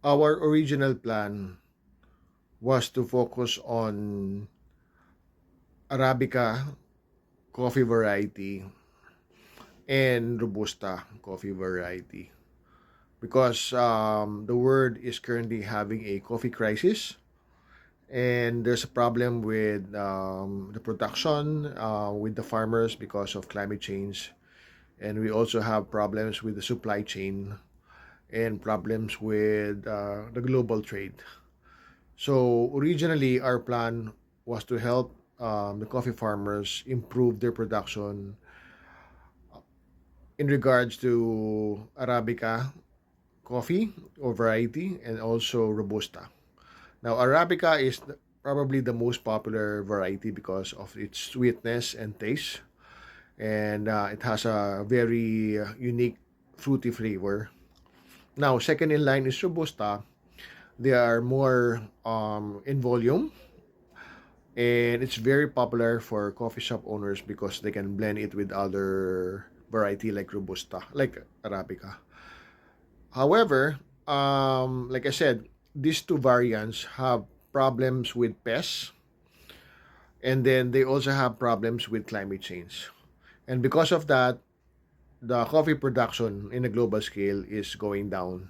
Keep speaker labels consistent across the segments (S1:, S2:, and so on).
S1: Our original plan was to focus on Arabica coffee variety and Robusta coffee variety because the world is currently having a coffee crisis, and there's a problem with the production with the farmers because of climate change, and we also have problems with the supply chain and problems with the global trade. So originally, our plan was to help the coffee farmers improve their production in regards to Arabica coffee or variety and also Robusta. Now, Arabica is probably the most popular variety because of its sweetness and taste, and it has a very unique fruity flavor. Now, second in line is Robusta. They are more in volume, and it's very popular for coffee shop owners because they can blend it with other variety like Robusta, like Arabica. However, like I said, these two variants have problems with pests, and then they also have problems with climate change. And because of that, the coffee production in a global scale is going down,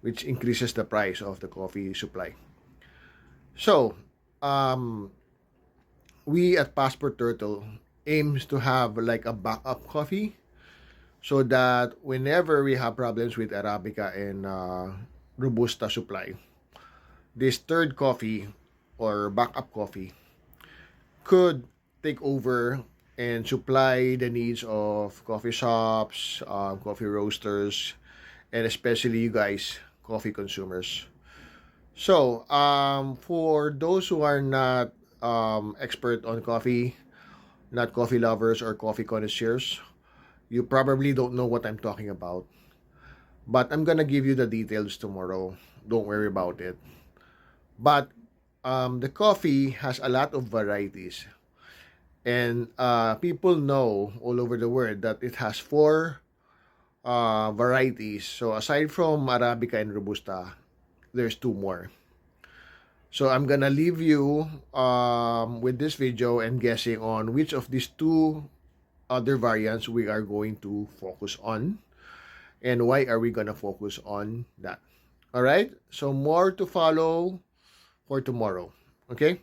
S1: which increases the price of the coffee supply. So, um, we at Passport Turtle aims to have like a backup coffee so that whenever we have problems with Arabica and Robusta supply, this third coffee or backup coffee could take over and supply the needs of coffee shops, coffee roasters, and especially you guys, coffee consumers. So, for those who are not expert on coffee, not coffee lovers or coffee connoisseurs, you probably don't know what I'm talking about. But I'm gonna give you the details tomorrow. Don't worry about it. But the coffee has a lot of varieties, and people know all over the world that it has four varieties. So aside from Arabica and Robusta, there's two more. So I'm gonna leave you with this video and guessing on which of these two other variants we are going to focus on, and why are we gonna focus on that. All right, so more to follow for tomorrow. Okay.